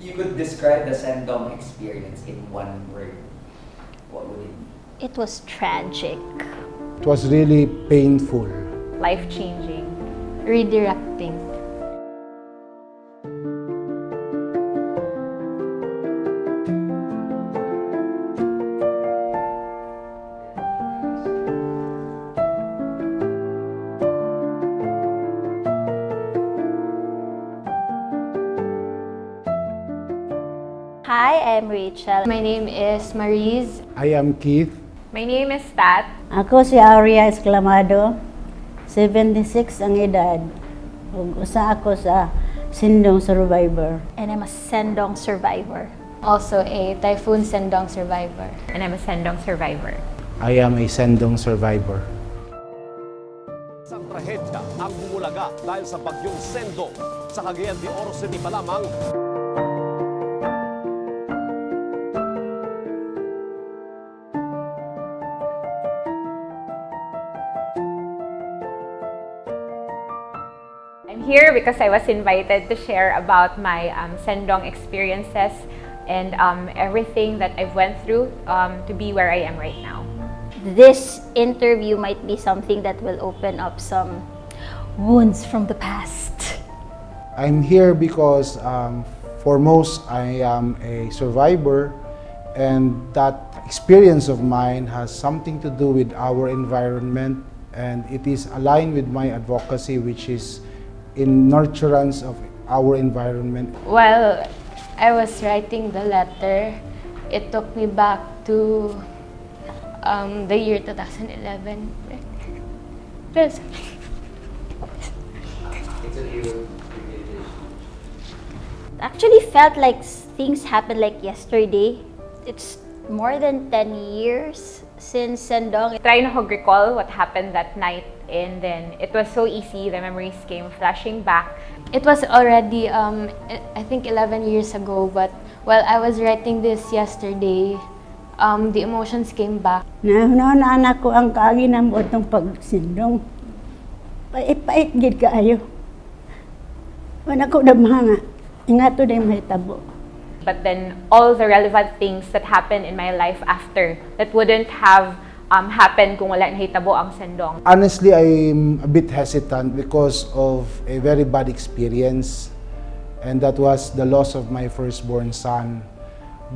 you could describe the Sendong experience in one word, what would it be? It was tragic. It was really painful. Life-changing. Redirecting. Hi, I'm Rachel. My name is Marise. I am Keith. My name is Tat. Ako si Aurea Esclamado, 76 ang edad. Ug usa ako sa Sendong survivor. And I'm a Sendong survivor. Also a Typhoon Sendong survivor. And I'm a Sendong survivor. I am a Sendong survivor. Isang trahedya ang bumulaga dahil sa bagyong Sendong sa Cagayan de Oro City pa lamang. I'm here because I was invited to share about my Sendong experiences and everything that I've went through to be where I am right now. This interview might be something that will open up some wounds from the past. I'm here because foremost I am a survivor, and that experience of mine has something to do with our environment, and it is aligned with my advocacy, which is in nurturance of our environment. While I was writing the letter, it took me back to the year 2011. Yes. Actually felt like things happened like yesterday. It's more than 10 years since Sendong. Try na recall what happened that night, and then it was so easy. The memories came flashing back. It was already, I think 11 years ago, but while I was writing this yesterday, the emotions came back. Na anak ko ang kaagi na mo itong pagsindong. Pait gid kaayo. Wala ko damhanga. Ingato na yung mahitabo. But then all the relevant things that happened in my life after that wouldn't have happened kung wala nahitabo ang Sendong. Honestly, I'm a bit hesitant because of a very bad experience, and that was the loss of my firstborn son.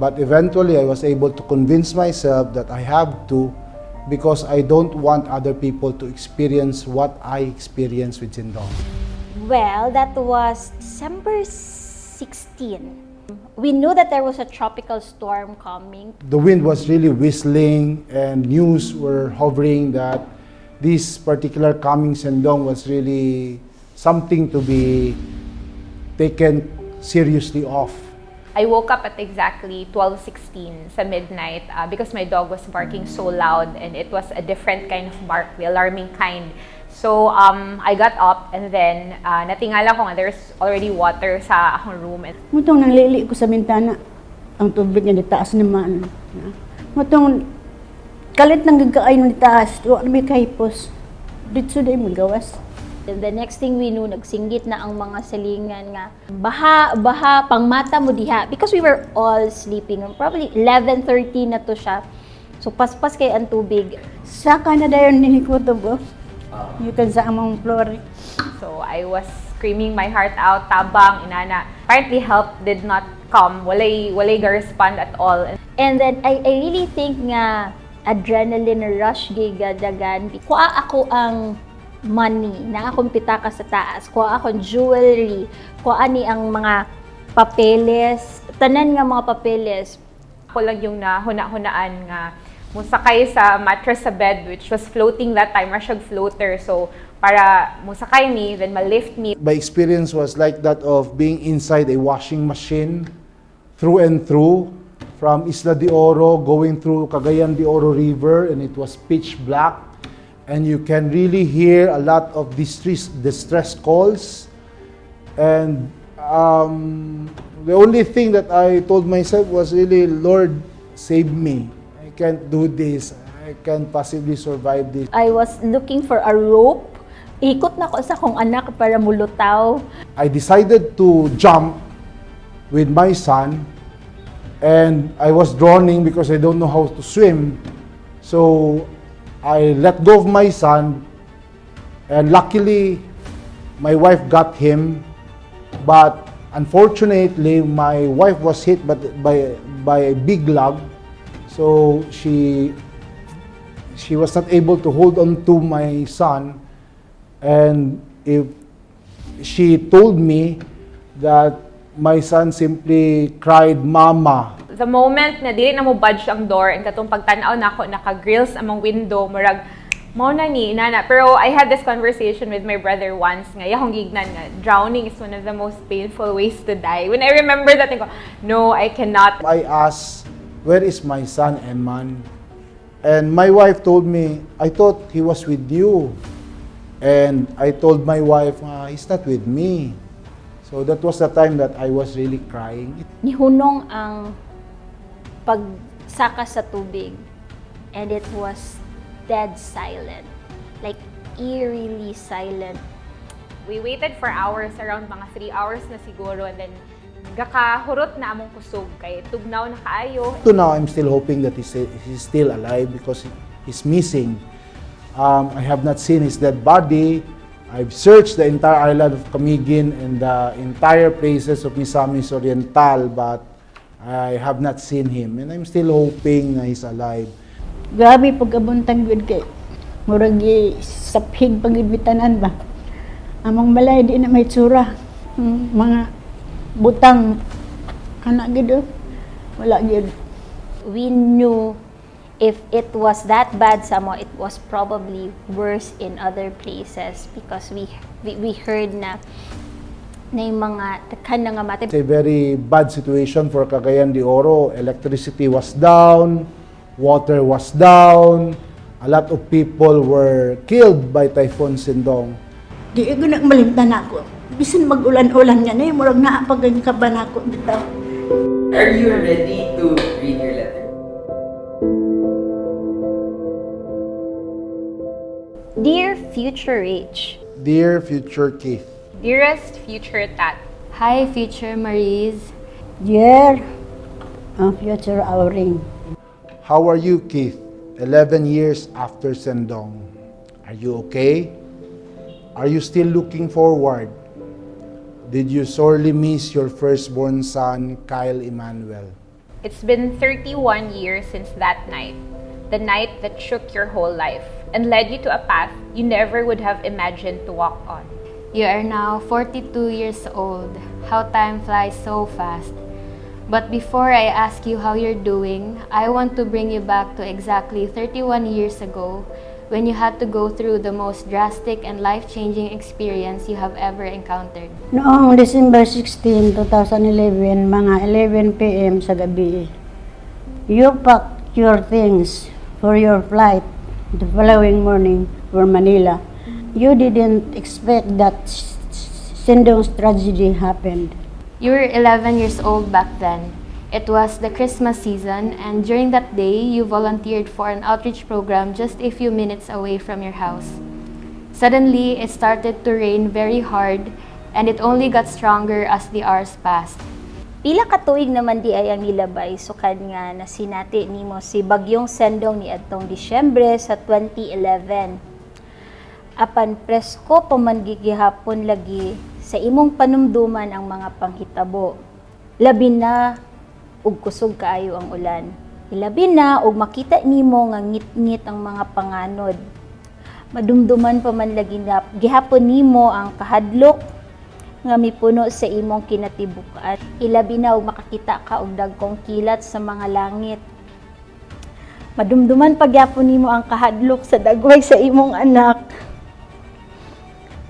But eventually, I was able to convince myself that I have to, because I don't want other people to experience what I experienced with Sendong. Well, that was December 16. We knew that there was a tropical storm coming. The wind was really whistling, and news were hovering that this particular coming Sendong was really something to be taken seriously of. I woke up at exactly 12:16 sa midnight because my dog was barking so loud, and it was a different kind of bark, the alarming kind. So I got up, and then natingala ko nga there's already water sa akong room. Mutong nanglili ko sa bintana. Ang tubig nga ditaas naman. Mutong kalit nang gagkaay ng ditaas. Huwag na may kahipos. Dito day magawas. And the next thing we knew, nagsinggit na ang mga salingan nga, baha, pangmata mo diha. Because we were all sleeping. Probably 11:30 na to siya. So paspas kay ang tubig. Saka na dayon ninikutob ko. You can sa among floor. So I was screaming my heart out, tabang, inana. Apparently help did not come. Walay ga-respond at all. And then I really think nga adrenaline rush gigadagan. Kuha ako ang money na akong pitaka sa taas. Kuha akong jewelry. Kuha ni ang mga papeles. Tanan nga mga papeles. Ako lang yung nahuna-hunaan nga musakay sa mattress sa bed, which was floating that time, rasyag floater. So, para musakay me, then ma-lift me. My experience was like that of being inside a washing machine, through and through, from Isla de Oro, going through Cagayan de Oro River, and it was pitch black. And you can really hear a lot of distress calls. And the only thing that I told myself was really, Lord, save me. I can't do this. I can't possibly survive this. I was looking for a rope. Ikot na ko sa kong anak para mulutaw. I decided to jump with my son, and I was drowning because I don't know how to swim. So I let go of my son, and luckily my wife got him, but unfortunately my wife was hit by a big log, so she was not able to hold on to my son, and if she told me that my son simply cried, "Mama." The moment na dili na mo budge ang door and katong pagtan-aw nako naka-grills among window murag mao na ni inana. Pero I had this conversation with my brother once nga yahong gignan nga drowning is one of the most painful ways to die. When I remember that, I go, no, I cannot. I asked, "Where is my son, Eman?" And my wife told me, "I thought he was with you." And I told my wife, "He's not with me." So that was the time that I was really crying. Nihunong ang pagsaka sa tubig, and it was dead silent, like eerily silent. We waited for hours, around mga 3 hours na siguro, and then gakahurot na among kusog kay tugnaw na kaayo. To now, I'm still hoping that he's still alive because he's missing. I have not seen his dead body. I've searched the entire island of Camiguin and the entire places of Misamis Oriental, but I have not seen him, and I'm still hoping na he's alive. Grabe pagkabuntang gud kay murag saphig pagibitanan ba. Among balay di na may tsura. Mga butang anak gid wala gid. We knew if it was that bad somewhere, it was probably worse in other places because we heard na yung mga takan na nga mati. It's a very bad situation for Cagayan de Oro. Electricity was down, water was down, a lot of people were killed by Typhoon Sendong. Di ko nagmalimtan ako. Bisan mag-ulan-ulan nga na murag naa pagkaban ako bitaw. Are you ready to read your letter? Dear future Rach, Dear future Keith, Dearest future Tat, Hi, future Maries. Dear ang future Auring. how are you, Keith? 11 years after Sendong. Are you okay? Are you still looking forward? Did you sorely miss your firstborn son, Kyle Emmanuel? it's been 31 years since that night, the night that shook your whole life and led you to a path you never would have imagined to walk on. You are now 42 years old. How time flies so fast. But before I ask you how you're doing, I want to bring you back to exactly 31 years ago when you had to go through the most drastic and life-changing experience you have ever encountered. Noong December 16, 2011, mga 11 p.m. sa gabi, you packed your things for your flight the following morning for Manila. You didn't expect that Sendong's tragedy happened. You were 11 years old back then. It was the Christmas season, and during that day, you volunteered for an outreach program just a few minutes away from your house. Suddenly, it started to rain very hard, and it only got stronger as the hours passed. pila ka tuig naman di ay ang nilabay sukad nga na sinati nimo si Bagyong Sendong ni adtong Disyembre sa 2011. Apan presko pa man gigihapon lagi sa imong panumduman ang mga panghitabo. Labi na ug kusog kaayo ang ulan. Ilabi na ug makita nimo nga ngit-ngit ang mga panganod. Madumduman pa man lagi na gihapon nimo ang kahadlok nga mipuno sa imong kinatibukan. Ilabi na ug makakita ka og dagkong kilat sa mga langit. Madumduman pagyapon nimo ang kahadlok sa dagway sa imong anak.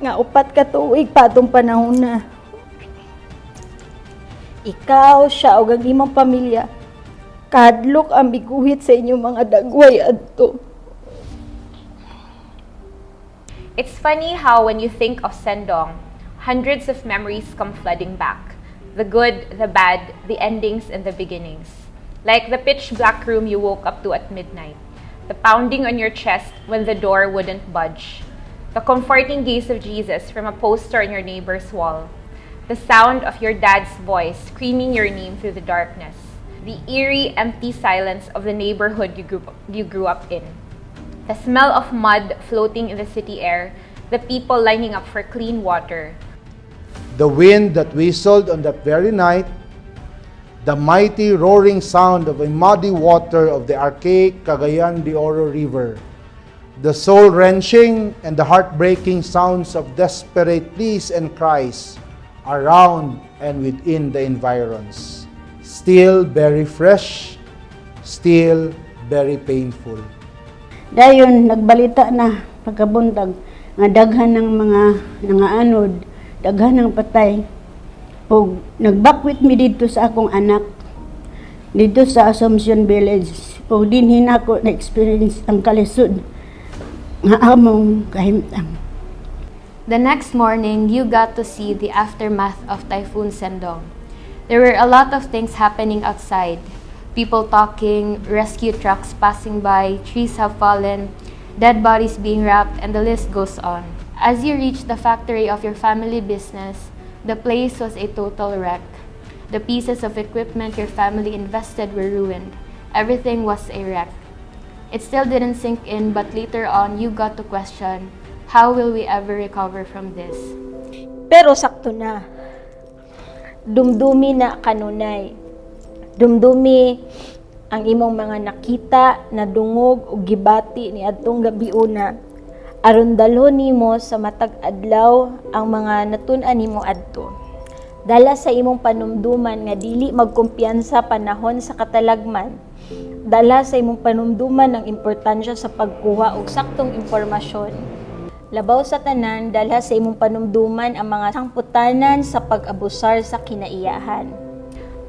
Nga upat ka tuig pa atong panahon na. Ikaw, siya ug ang imong pamilya kahadlok ang biguhit sa inyong mga dagway adto. It's funny how when you think of Sendong, hundreds of memories come flooding back. The good, the bad, the endings, and the beginnings. Like the pitch black room you woke up to at midnight. The pounding on your chest when the door wouldn't budge. The comforting gaze of Jesus from a poster on your neighbor's wall. The sound of your dad's voice screaming your name through the darkness. The eerie, empty silence of the neighborhood you grew up in. The smell of mud floating in the city air. The people lining up for clean water. The wind that whistled on that very night. The mighty roaring sound of a muddy water of the archaic Cagayan de Oro River. The soul-wrenching and the heartbreaking sounds of desperate pleas and cries around and within the environs. Still very fresh, still very painful. Dayon, nagbalita na pagkabuntag nga daghan ng mga nangaanod, daghan ng patay. O nagbakwit mi dito sa akong anak, dito sa Assumption Village. O dinhin ako na-experience ang kalisod nga among kahimtang. The next morning, you got to see the aftermath of Typhoon Sendong. There were a lot of things happening outside. People talking, rescue trucks passing by, trees have fallen, dead bodies being wrapped, and the list goes on. As you reached the factory of your family business, the place was a total wreck. The pieces of equipment your family invested were ruined. Everything was a wreck. It still didn't sink in, but later on, you got to question, how will we ever recover from this? Pero sakto na. Dumdumi na kanunay. Dumdumi ang imong mga nakita na dungog o gibati ni adtong gabiuna. Aron dalhon nimo sa matag adlaw ang mga natun-an nimo adto. Dala sa imong panumduman nga dili magkumpiyansa panahon sa katalagman. Dala sa imong panumduman ang importansya sa pagkuha og saktong impormasyon. Labaw sa tanan, dala sa imong panumduman ang mga sangputanan sa pag-abusar sa kinaiyahan.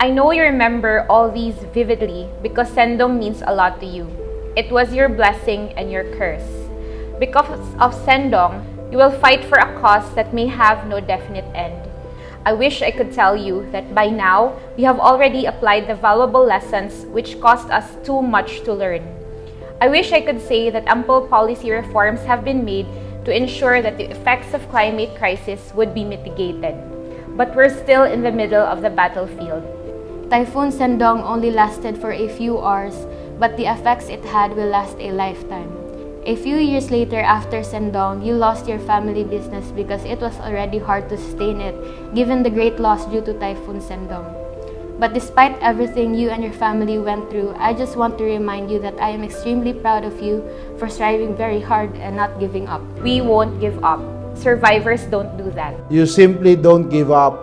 I know you remember all these vividly because Sendong means a lot to you. It was your blessing and your curse. Because of Sendong, you will fight for a cause that may have no definite end. I wish I could tell you that by now, we have already applied the valuable lessons which cost us too much to learn. I wish I could say that ample policy reforms have been made to ensure that the effects of climate crisis would be mitigated. But we're still in the middle of the battlefield. Typhoon Sendong only lasted for a few hours, but the effects it had will last a lifetime. A few years later after Sendong, you lost your family business because it was already hard to sustain it, given the great loss due to Typhoon Sendong. But despite everything you and your family went through, I just want to remind you that I am extremely proud of you for striving very hard and not giving up. We won't give up. Survivors don't do that. You simply don't give up.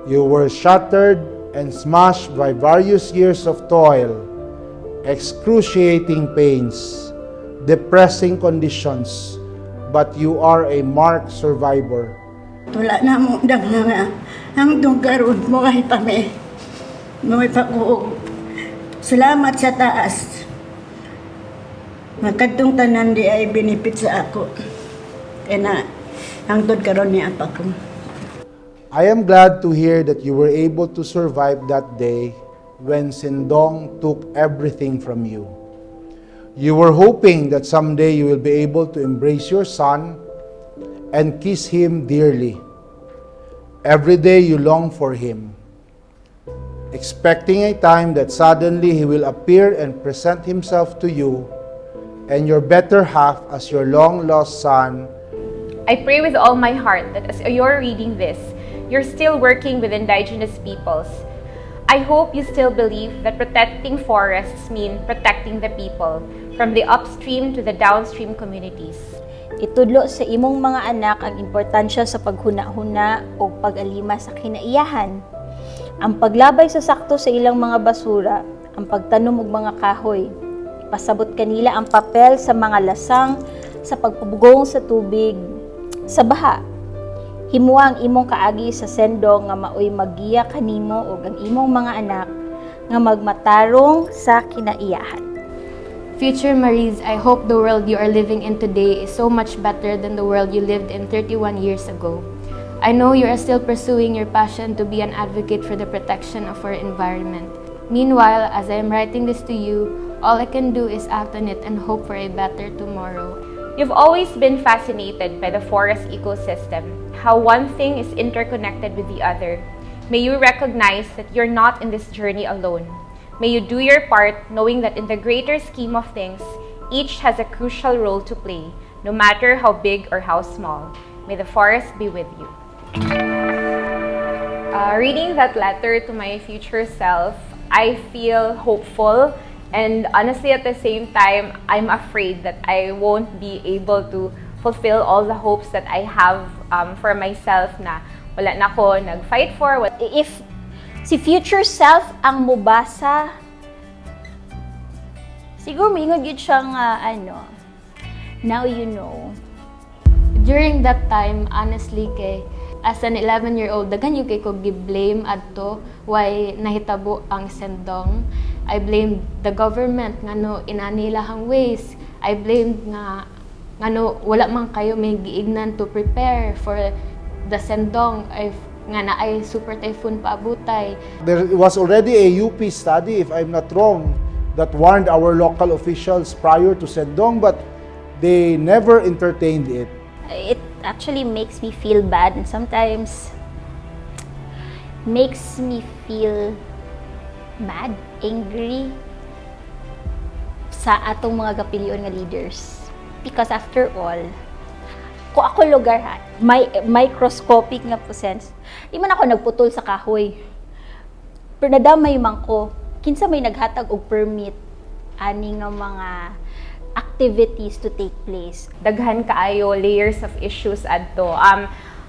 You were shattered and smashed by various years of toil, excruciating pains, depressing conditions, but you are a marked survivor. Tula na mo nga hangtong karon mo ay pami. May pakuog. Salamat sa taas. Magkadtong tanan di ay benefit sa ako. Kaya na hangtod karon ni apa ko. I am glad to hear that you were able to survive that day when Sendong took everything from you. You were hoping that someday you will be able to embrace your son and kiss him dearly. Every day you long for him, expecting a time that suddenly he will appear and present himself to you and your better half as your long-lost son. I pray with all my heart that as you're reading this, you're still working with indigenous peoples. I hope you still believe that protecting forests mean protecting the people, from the upstream to the downstream communities. Itudlo sa imong mga anak ang importansya sa paghuna-huna o pag-alima sa kinaiyahan. Ang paglabay sa sakto sa ilang mga basura, ang pagtanom og mga kahoy. Ipasabot kanila ang papel sa mga lasang, sa pagpubugong sa tubig, sa baha. Himuwa ang imong kaagi sa Sendong nga maoy magiya kanimo ug ang imong mga anak nga magmatarong sa kinaiyahan. Future Maries, I hope the world you are living in today is so much better than the world you lived in 31 years ago. I know you are still pursuing your passion to be an advocate for the protection of our environment. Meanwhile, as I am writing this to you, all I can do is act on it and hope for a better tomorrow. You've always been fascinated by the forest ecosystem, how one thing is interconnected with the other. May you recognize that you're not in this journey alone. May you do your part, knowing that in the greater scheme of things, each has a crucial role to play, no matter how big or how small. May the forest be with you. Reading that letter to my future self, I feel hopeful, and honestly at the same time, I'm afraid that I won't be able to fulfill all the hopes that I have for myself na wala na ako nag-fight for. If si future self ang mubasa, siguro maingon yun siyang now you know. During that time, honestly, as an 11-year-old, dagan yung kay ko gi-blame adto why nahitabo ang Sendong. I blamed the government ngano inanilahang ways. I blamed nga ngano wala man kayo may giignan to prepare for the Sendong nga na ay super typhoon paabutay. There was already a UP study, if I'm not wrong, that warned our local officials prior to Sendong, but they never entertained it. It actually makes me feel bad and sometimes makes me feel mad, angry sa atong mga gapilion nga leaders. Because after all, kung ako lugar ha, may microscopic nga sense, di man ako nagputol sa kahoy. Pero nadamay man ko, kinsa may naghatag og permit ani nga mga activities to take place. Daghan kaayo layers of issues adto.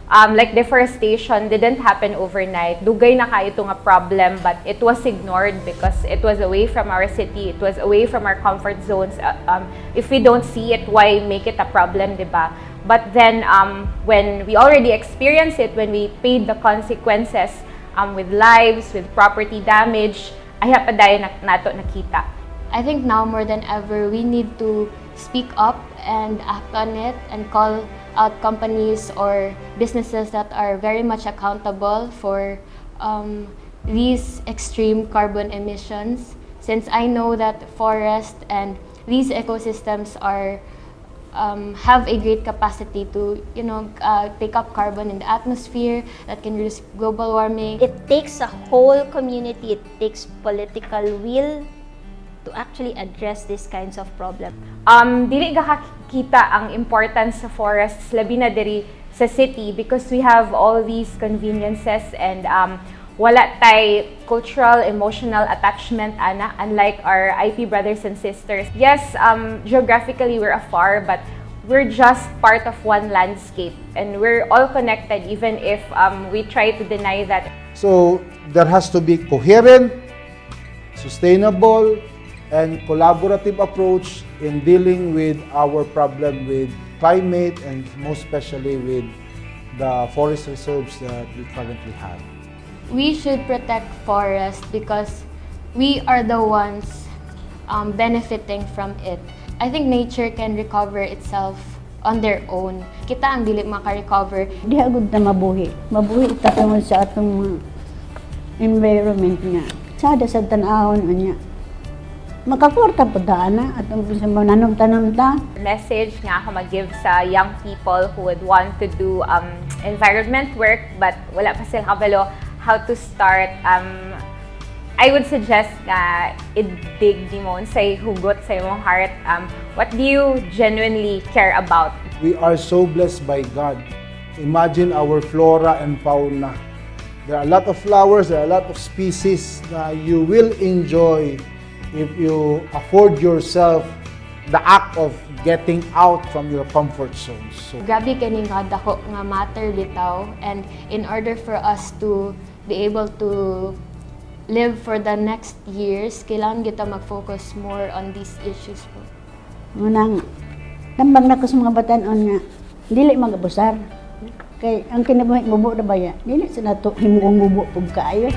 Like deforestation didn't happen overnight. Dugay na kayo ito nga problem, but it was ignored because it was away from our city. It was away from our comfort zones. If we don't see it, why make it a problem, diba? But then, when we already experienced it, when we paid the consequences with lives, with property damage, ay padayon nato nakita. I think now more than ever, we need to speak up and act on it and call out companies or businesses that are very much accountable for these extreme carbon emissions. Since I know that forest and these ecosystems are have a great capacity to take up carbon in the atmosphere that can reduce global warming. It takes a whole community, it takes political will to actually address these kinds of problems. Dili kakita ang importance sa forests, labi na diri sa city, because we have all these conveniences and wala tay cultural, emotional attachment, ana, unlike our IP brothers and sisters. Yes, geographically we're afar, but we're just part of one landscape and we're all connected, even if we try to deny that. So there has to be coherent, sustainable, and collaborative approach in dealing with our problem with climate and most especially with the forest reserves that we currently have. We should protect forests because we are the ones benefiting from it. I think nature can recover itself on their own. Kita ang dili maka-recover. Di agud na mabuhi. Mabuhi ta tungod sa atong environment nga. Sada sa tan-awon anya. Makaporta po na atong sa mananom-tanom ta. Message nga ako mag-give sa young people who would want to do environment work but wala pa sila kabalo how to start. I would suggest na i-dig di mo say hugot sa imong heart. What do you genuinely care about? We are so blessed by God. Imagine our flora and fauna. There are a lot of flowers, there are a lot of species na you will enjoy if you afford yourself the act of getting out from your comfort zones. So, Grabe kini nga dako nga matter bitaw, and in order for us to be able to live for the next years, kailangan kita mag-focus more on these issues po. Munang tambang na ko sa mga batan-on nga dili magabusar. Kay ang kinabuhi mubo na baya. Dili sa nato himuong mubo pug kaayo.